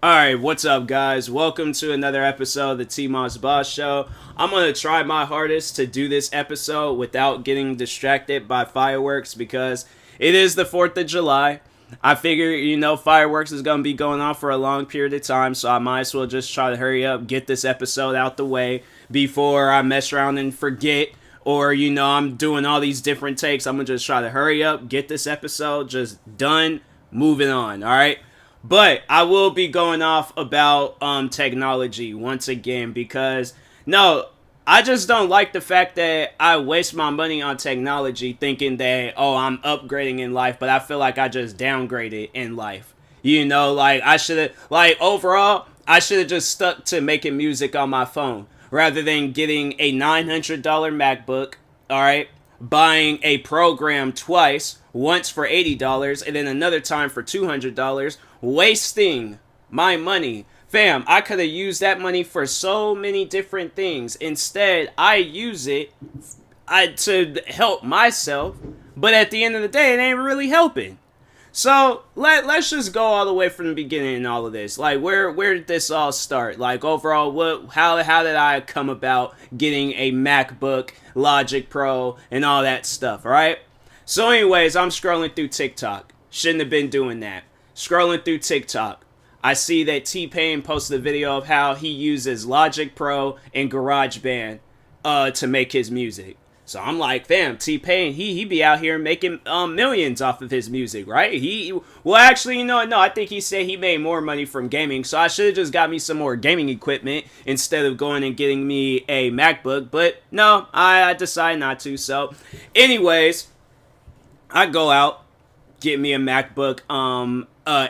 Alright, what's up, guys? Welcome to another episode of the TMossBoss Show. I'm going to try my hardest to do this episode without getting distracted by fireworks because it is the 4th of July. I figure, fireworks is going to be going on for a long period of time, so I might as well just try to hurry up, get this episode out the way before I mess around and forget, or, I'm doing all these different takes. I'm going to just try to hurry up, get this episode just done, moving on, alright? But I will be going off about technology once again because, no, I just don't like the fact that I waste my money on technology thinking that, oh, I'm upgrading in life, but I feel like I just downgraded in life. I should have, overall, I should have just stuck to making music on my phone rather than getting a $900 MacBook, alright, buying a program twice, once for $80 and then another time for $200, wasting my money. Fam, I could have used that money for so many different things. Instead, I use it to help myself, but at the end of the day, it ain't really helping. So let's just go all the way from the beginning in all of this. Like, where did this all start? Like, overall, how did I come about getting a MacBook, Logic Pro, and all that stuff? All right. So, anyways, I'm scrolling through TikTok. Shouldn't have been doing that. Scrolling through TikTok, I see that T-Pain posted a video of how he uses Logic Pro and GarageBand to make his music. So I'm like, fam, T-Pain, he be out here making millions off of his music, right? Actually, no, I think he said he made more money from gaming, so I should have just got me some more gaming equipment instead of going and getting me a MacBook, but no, I decided not to. So anyways, I go out, get me a MacBook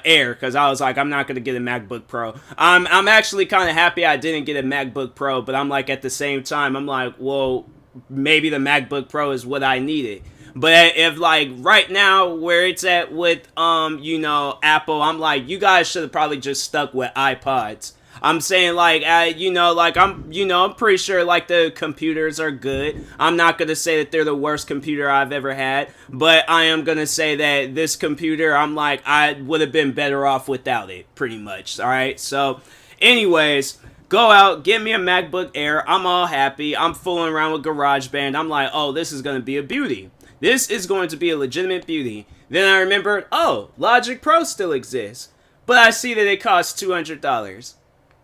Air, because I was like, I'm not gonna get a MacBook Pro. I'm actually kind of happy I didn't get a MacBook Pro, but I'm like, at the same time, I'm like, well, maybe the MacBook Pro is what I needed. But if, like, right now where it's at with Apple, I'm like, you guys should have probably just stuck with iPods. I'm saying, like, I'm pretty sure, like, the computers are good. I'm not going to say that they're the worst computer I've ever had, but I am going to say that this computer, I'm like, I would have been better off without it, pretty much, alright? So, anyways, go out, get me a MacBook Air, I'm all happy, I'm fooling around with GarageBand, I'm like, oh, this is going to be a beauty. This is going to be a legitimate beauty. Then I remembered, oh, Logic Pro still exists, but I see that it costs $200.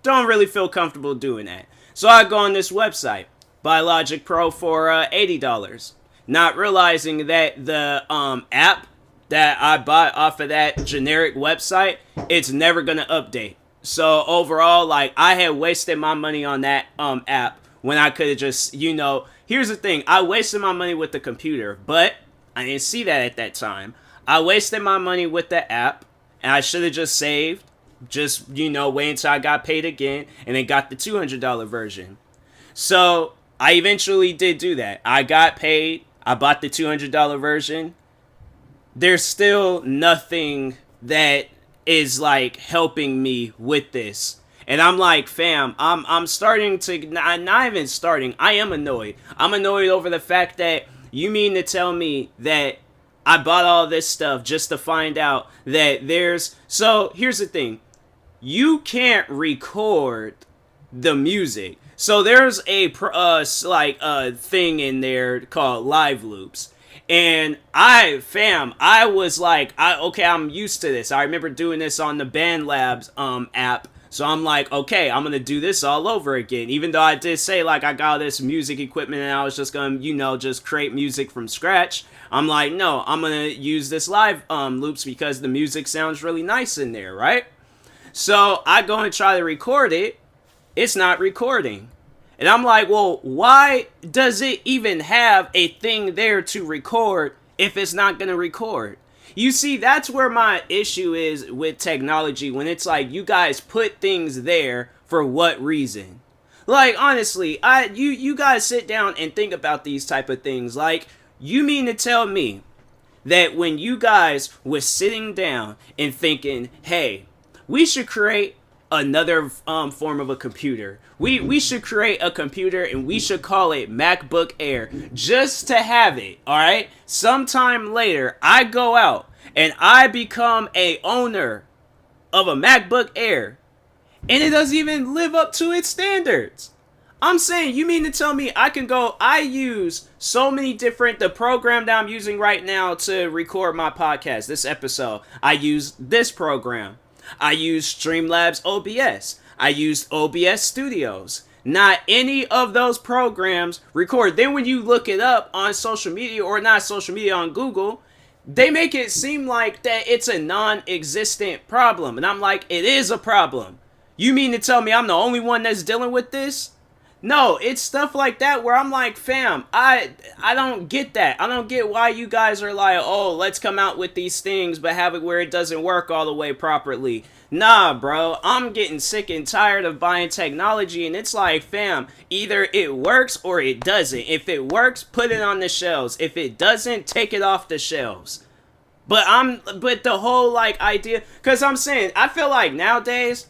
Don't really feel comfortable doing that. So I go on this website, buy Logic Pro for $80. Not realizing that the app that I bought off of that generic website, it's never going to update. So overall, like, I had wasted my money on that app when I could have just, here's the thing. I wasted my money with the computer, but I didn't see that at that time. I wasted my money with the app, and I should have just saved. Just, wait until I got paid again, and then got the $200 version. So, I eventually did do that. I got paid, I bought the $200 version. There's still nothing that is, like, helping me with this. And I'm like, fam, I'm starting to, not even starting, I am annoyed. I'm annoyed over the fact that you mean to tell me that I bought all this stuff just to find out that there's, so here's the thing. You can't record the music. So there's a thing in there called live loops. And I was like, I'm used to this. I remember doing this on the BandLabs app. So I'm like, okay, I'm going to do this all over again. Even though I did say, like, I got this music equipment and I was just going to, just create music from scratch. I'm like, no, I'm going to use this live loops because the music sounds really nice in there, right? So I go and try to record it. It's not recording. And I'm like, well, why does it even have a thing there to record if it's not going to record? You see, that's where my issue is with technology, when it's like, you guys put things there for what reason? Like, honestly, you guys sit down and think about these type of things. Like, you mean to tell me that when you guys were sitting down and thinking, hey, we should create another form of a computer. We should create a computer and we should call it MacBook Air just to have it, alright? Sometime later, I go out and I become a owner of a MacBook Air. and it doesn't even live up to its standards. I'm saying, you mean to tell me I use so many different, the program that I'm using right now to record my podcast, this episode, I use this program. I use Streamlabs OBS. I use OBS Studios. Not any of those programs record. Then when you look it up on social media, or not social media, on Google, they make it seem like that it's a non-existent problem. And I'm like, it is a problem. You mean to tell me I'm the only one that's dealing with this? No, it's stuff like that where I'm like, fam, I don't get that. I don't get why you guys are like, oh, let's come out with these things, but have it where it doesn't work all the way properly. Nah, bro, I'm getting sick and tired of buying technology, and it's like, fam, either it works or it doesn't. If it works, put it on the shelves. If it doesn't, take it off the shelves. But the whole, like, idea, because I'm saying, I feel like nowadays,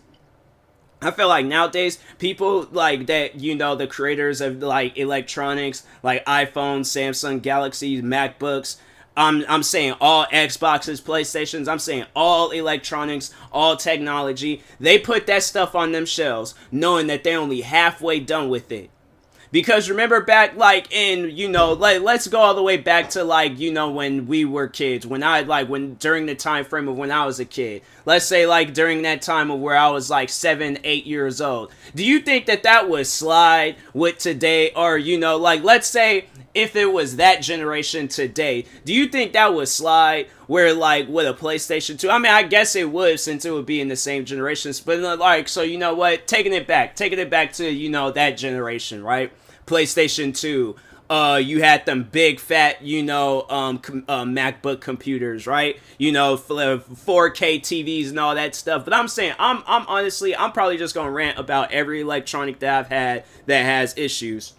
people like that, you know, the creators of like electronics, like iPhones, Samsung Galaxies, MacBooks, I'm saying all Xboxes, PlayStations, I'm saying all electronics, all technology, they put that stuff on them shelves, knowing that they're only halfway done with it. Because remember back, like, in, you know, like, let's go all the way back to, like, you know, when we were kids, during the time frame of when I was a kid, let's say, like, during that time of where I was, like, 7, 8 years old, do you think that would slide with today, or, you know, like, let's say, if it was that generation today, do you think that would slide where, like, with a PlayStation 2? I mean, I guess it would, since it would be in the same generations, but, like, so, you know what, taking it back to, you know, that generation, right? PlayStation 2, you had them big fat, you know, MacBook computers, right? You know, 4K TVs and all that stuff. But I'm saying, I'm honestly, I'm probably just gonna rant about every electronic that I've had that has issues.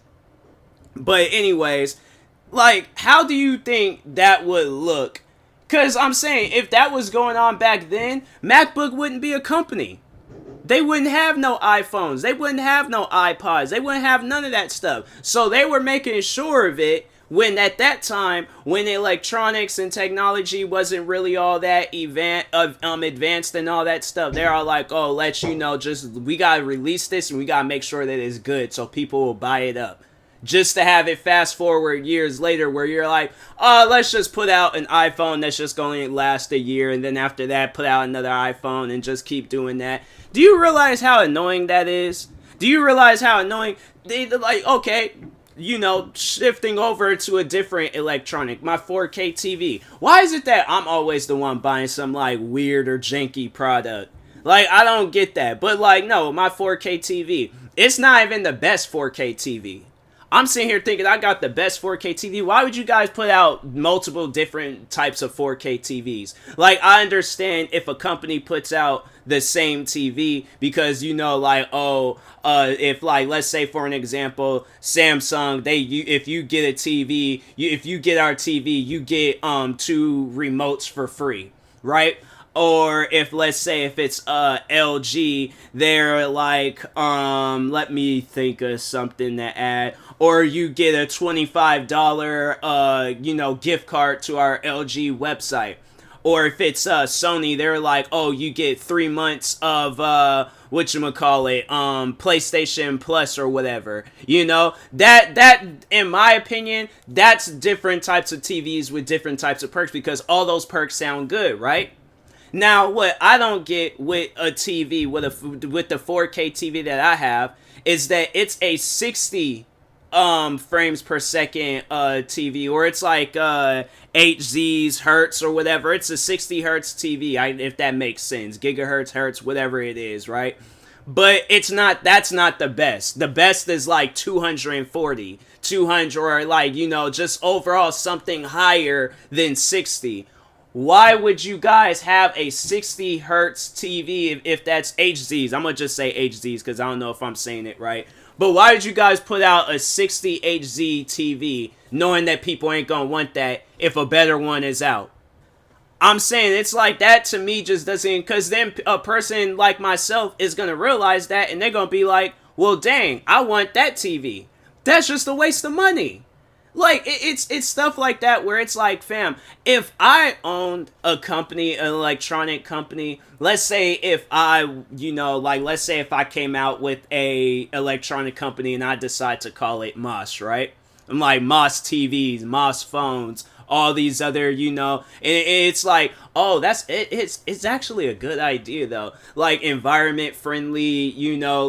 But anyways, like, how do you think that would look? Because I'm saying, if that was going on back then, MacBook wouldn't be a company. They wouldn't have no iPhones. They wouldn't have no iPods. They wouldn't have none of that stuff. So they were making sure of it when, at that time, when electronics and technology wasn't really all that advanced and all that stuff. They're all like, oh, let you know, just, we gotta release this and we gotta make sure that it's good so people will buy it up. Just to have it fast forward years later where you're like, oh, let's just put out an iPhone that's just going to last a year, and then after that put out another iPhone and just keep doing that. Do you realize how annoying that is? Do you realize how annoying they're like, okay, you know, shifting over to a different electronic, my 4K TV. Why is it that I'm always the one buying some like weird or janky product? Like, I don't get that. But like, no, my 4K TV, it's not even the best 4K TV. I'm sitting here thinking I got the best 4K TV. Why would you guys put out multiple different types of 4K TVs? Like, I understand if a company puts out the same TV because, you know, like, if, like, let's say for an example, Samsung, if you get a TV, if you get our TV, you get 2 remotes for free, right? Or if, let's say, if it's LG, they're like, let me think of something to add. Or you get a $25, you know, gift card to our LG website. Or if it's Sony, they're like, oh, you get 3 months of, PlayStation Plus or whatever. You know, that, in my opinion, that's different types of TVs with different types of perks because all those perks sound good, right? Now, what I don't get with a TV, with the 4K TV that I have, is that it's a 60 frames per second TV, or it's like HZs, hertz, or whatever. It's a 60 hertz TV, if that makes sense. Gigahertz, hertz, whatever it is, right? But it's not, that's not the best. The best is like 240, 200, or like, you know, just overall something higher than 60. Why would you guys have a 60 hertz TV if that's HZs? I'm going to just say HZs because I don't know if I'm saying it right. But why did you guys put out a 60 HZ TV knowing that people ain't going to want that if a better one is out? I'm saying it's like that to me just doesn't, because then a person like myself is going to realize that and they're going to be like, well, dang, I want that TV. That's just a waste of money. Like it's stuff like that where it's like, fam, if I owned a company, an electronic company, let's say if I, let's say if I came out with a electronic company and I decide to call it Moss, right? I'm like Moss TVs, Moss phones, all these other, it's like, oh, it's actually a good idea though. Like environment friendly,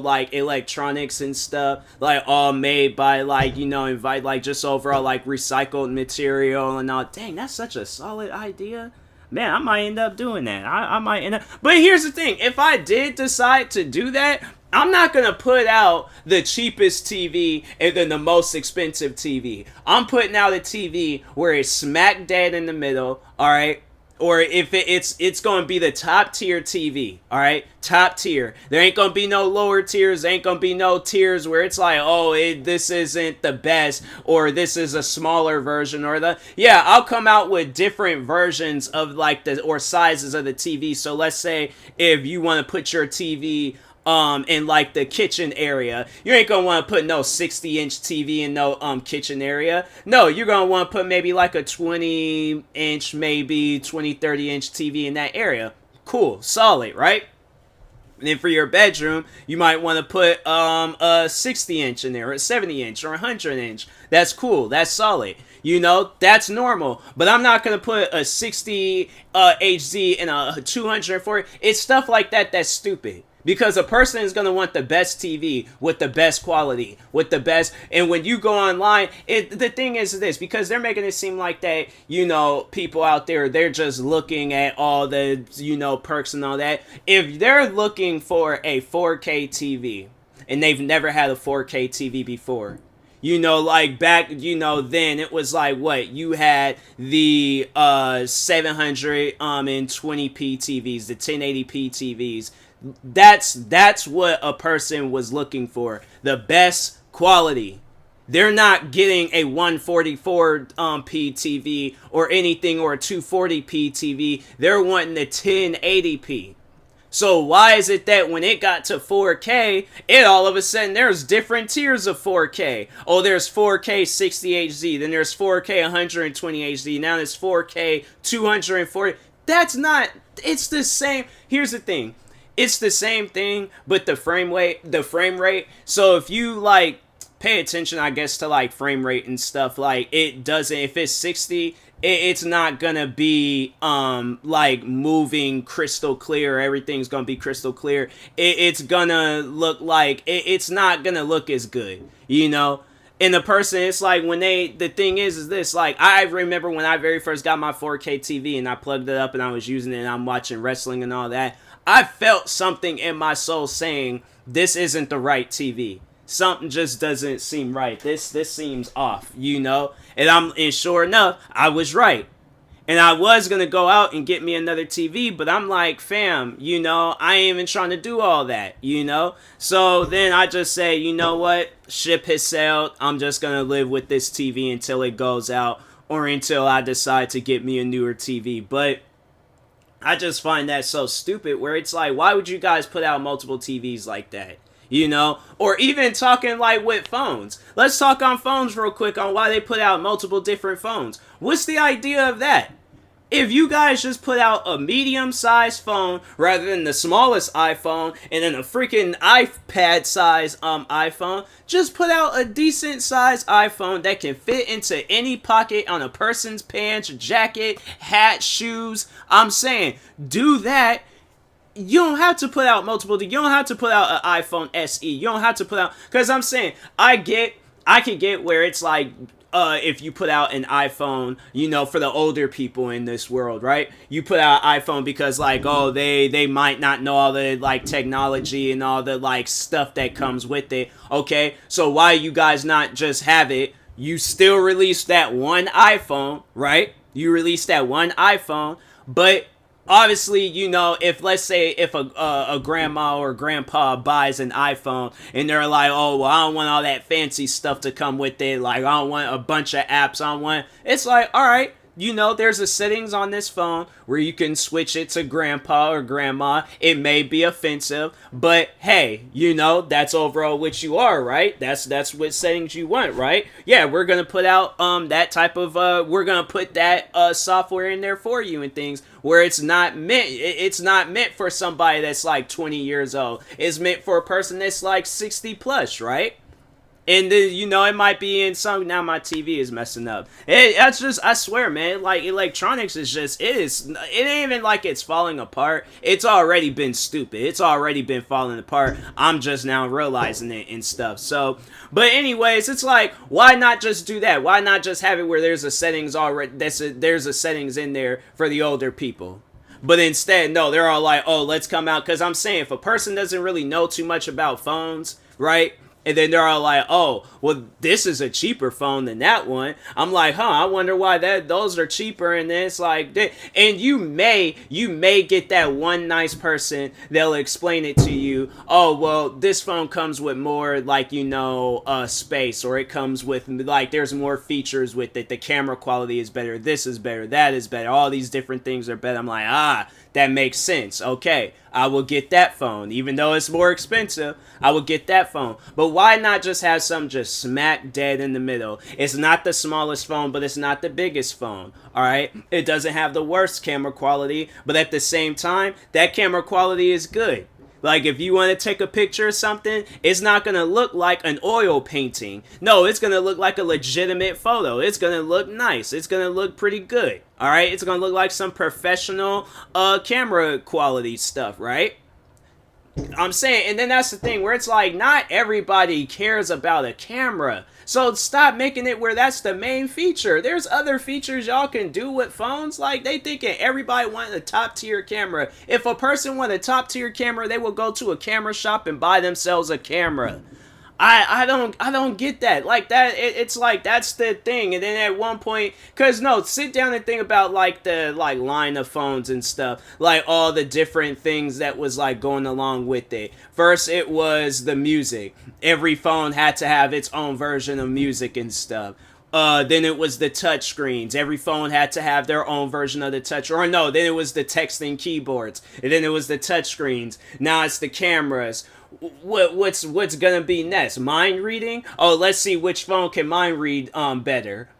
like electronics and stuff, like all made by invite like just overall like recycled material and all. Dang, that's such a solid idea. Man, I might end up doing that. I might end up. But here's the thing. If I did decide to do that, I'm not going to put out the cheapest TV and then the most expensive TV. I'm putting out a TV where it's smack dead in the middle, all right? Or if it's going to be the top tier TV, all right? Top tier. There ain't going to be no lower tiers. There ain't going to be no tiers where it's like, oh, this isn't the best, or this is a smaller version, or yeah, I'll come out with different versions of or sizes of the TV. So let's say if you want to put your TV in like the kitchen area, you ain't gonna want to put no 60-inch TV in no kitchen area. No, you're gonna want to put maybe like a 20-inch, maybe 30-inch TV in that area. Cool, solid, right? And then for your bedroom, you might want to put a 60-inch in there, or a 70-inch, or a 100-inch. That's cool, that's solid. That's normal. But I'm not going to put a 60 HD and a 240. It's stuff like that that's stupid. Because a person is going to want the best TV with the best quality, with the best. And when you go online, the thing is this, because they're making it seem like that, people out there, they're just looking at all the, perks and all that. If they're looking for a 4K TV and they've never had a 4K TV before, like back, then it was like what? You had the 720p TVs, the 1080p TVs. That's what a person was looking for. The best quality. They're not getting a 144p TV or anything, or a 240p TV. They're wanting the 1080p. So why is it that when it got to 4K, it all of a sudden there's different tiers of 4K. Oh, there's 4K 60 HD, then there's 4K 120 HD, now there's 4K 240. That's not, it's the same. Here's the thing. It's the same thing, but the frame rate. So if you pay attention, I guess, to frame rate and stuff, it doesn't, if it's 60, it's not gonna be moving crystal clear. Everything's gonna be crystal clear. It's gonna look like it's not gonna look as good, And the person, it's like when the thing is this, I remember when I very first got my 4K TV and I plugged it up and I was using it and I'm watching wrestling and all that. I felt something in my soul saying, this isn't the right TV. Something just doesn't seem right. This seems off, And sure enough, I was right. And I was going to go out and get me another TV, but I'm like, fam, I ain't even trying to do all that, So then I just say, you know what? Ship has sailed. I'm just going to live with this TV until it goes out, or until I decide to get me a newer TV. But I just find that so stupid, where it's like, why would you guys put out multiple TVs like that? Or even talking with phones. Let's talk on phones real quick on why they put out multiple different phones. What's the idea of that? If you guys just put out a medium-sized phone rather than the smallest iPhone and then a freaking iPad-sized iPhone, just put out a decent-sized iPhone that can fit into any pocket on a person's pants, jacket, hat, shoes. I'm saying, do that. You don't have to put out multiple. You don't have to put out an iPhone SE. You don't have to put out, because I'm saying, I can get where it's like, if you put out an iPhone, for the older people in this world, right? You put out an iPhone because they might not know all the technology and all the stuff that comes with it. Okay, so why you guys not just have it? You still release that one iPhone, right? You release that one iPhone, but obviously, if let's say if a grandma or grandpa buys an iPhone and they're like, oh, well, I don't want all that fancy stuff to come with it. I don't want a bunch of apps. It's like, all right, you know, there's a settings on this phone where you can switch it to grandpa or grandma. It may be offensive, but hey, you know, that's overall what you are, right? That's what settings you want, right? Yeah, we're gonna put out that type of we're gonna put that software in there for you and things where it's not meant for somebody that's like 20 years old. It's meant for a person that's like 60 plus, right? And you know, it might be in some. Now my TV is messing up. That's just, I swear, man. Like, electronics is just, it ain't even like it's falling apart. It's already been stupid. It's already been falling apart. I'm just now realizing it and stuff. So, but anyways, it's like, why not just do that? Why not just have it where there's a settings already? There's a settings in there for the older people. But instead, no, they're all like, oh, let's come out. Because I'm saying, if a person doesn't really know too much about phones, right? And then they're all like, oh, well, this is a cheaper phone than that one. I'm like, huh, I wonder why those are cheaper. And then it's like, and you may get that one nice person, they'll explain it to you. Oh, well, this phone comes with more, like, you know, space, or it comes with, like, there's more features with it. The camera quality is better. This is better. That is better. All these different things are better. I'm like, that makes sense. Okay, I will get that phone. Even though it's more expensive, I will get that phone. But why not just have something just smack dead in the middle? It's not the smallest phone, but it's not the biggest phone. Alright? It doesn't have the worst camera quality, but at the same time, that camera quality is good. Like, if you want to take a picture of something, it's not going to look like an oil painting. No, it's going to look like a legitimate photo. It's going to look nice. It's going to look pretty good. Alright? It's going to look like some professional camera quality stuff, right? I'm saying, and then that's the thing where it's like, not everybody cares about a camera. So stop making it where that's the main feature. There's other features y'all can do with phones. Like, they thinking everybody want a top tier camera. If a person want a top tier camera, they will go to a camera shop and buy themselves a camera. I don't get that. Like, that, it's like, that's the thing. And then at one point, cause no, sit down and think about like the like line of phones and stuff, like all the different things that was like going along with it. First, it was the music. Every phone had to have its own version of music and stuff. Then it was the touch screens. Every phone had to have their own version of the touch. Or no, then it was the texting keyboards. And then it was the touch screens. Now it's the cameras. What's gonna be next? Mind reading? Oh, let's see which phone can mind read better.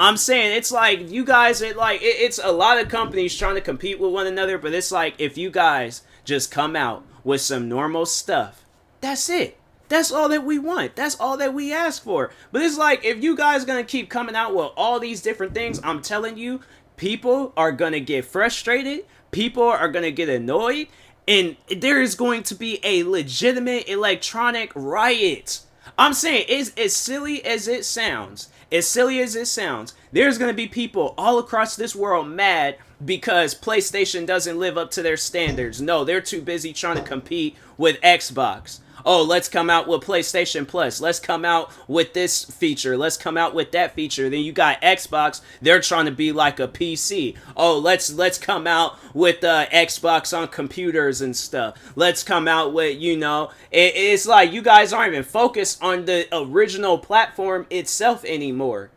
I'm saying, it's like, you guys, it's a lot of companies trying to compete with one another, but it's like, if you guys just come out with some normal stuff, that's it. That's all that we want. That's all that we ask for. But it's like, if you guys gonna keep coming out with all these different things, I'm telling you, people are gonna get frustrated. People are gonna get annoyed. And there is going to be a legitimate electronic riot. I'm saying, it's as silly as it sounds. As silly as it sounds, there's going to be people all across this world mad because PlayStation doesn't live up to their standards. No, they're too busy trying to compete with Xbox. Oh, let's come out with PlayStation Plus. Let's come out with this feature. Let's come out with that feature. Then you got Xbox. They're trying to be like a PC. Oh, let's come out with Xbox on computers and stuff. Let's come out with, you know, it's like you guys aren't even focused on the original platform itself anymore.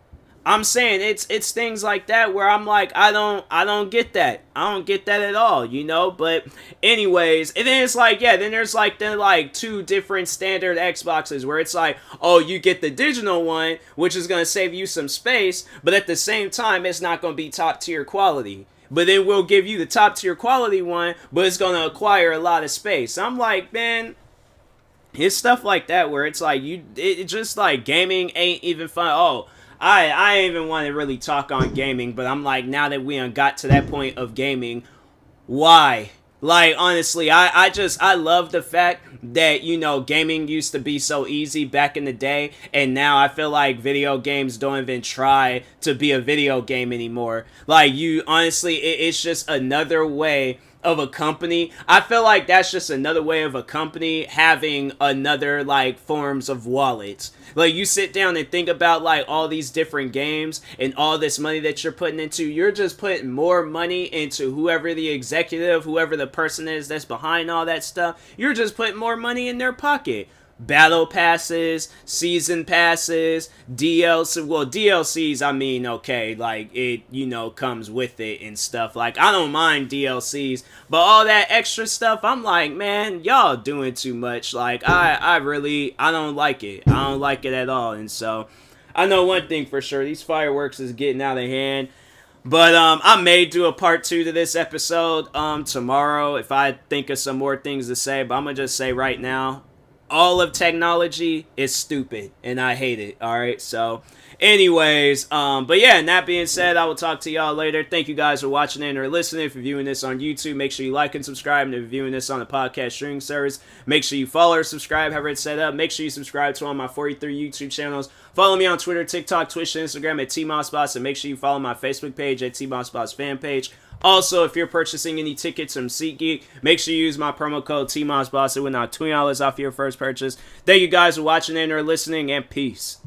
I'm saying, it's things like that where I'm like, I don't get that. I don't get that at all, you know? But anyways, and then it's like, yeah, then there's like two different standard Xboxes where it's like, oh, you get the digital one, which is going to save you some space, but at the same time, it's not going to be top tier quality. But then we'll give you the top tier quality one, but it's going to acquire a lot of space. I'm like, man, it's stuff like that where it's like, it just like gaming ain't even fun. Oh, I ain't even want to really talk on gaming, but I'm like, now that we got to that point of gaming, why? Like, honestly, I love the fact that, you know, gaming used to be so easy back in the day, and now I feel like video games don't even try to be a video game anymore. Like, honestly, it's just another way of a company. I feel like that's just another way of a company having another, like, forms of wallets. Like, you sit down and think about, like, all these different games and all this money that you're putting into. You're just putting more money into whoever the executive, whoever the person is that's behind all that stuff. You're just putting more money in their pocket. battle passes, season passes, DLC. Well, DLCs, I mean, okay, like it, comes with it and stuff. Like, I don't mind DLCs, but all that extra stuff, I'm like, man, y'all doing too much. Like, I don't like it. I don't like it at all. And so, I know one thing for sure: these fireworks is getting out of hand. But I may do a part 2 to this episode tomorrow if I think of some more things to say. But I'm going to just say right now, all of technology is stupid and I hate it. All right. So anyways, but yeah, and that being said, I will talk to y'all later. Thank you guys for watching and or listening. If you're viewing this on YouTube, make sure you like and subscribe. And if you're viewing this on the podcast streaming service, make sure you follow or subscribe, however it's set up. Make sure you subscribe to all my 43 YouTube channels. Follow me on Twitter, TikTok, Twitch, and Instagram at TMossBoss, and make sure you follow my Facebook page at TMossBoss fan page. Also, if you're purchasing any tickets from SeatGeek, make sure you use my promo code TMossBoss. It will knock $20 off your first purchase. Thank you guys for watching and or listening, and peace.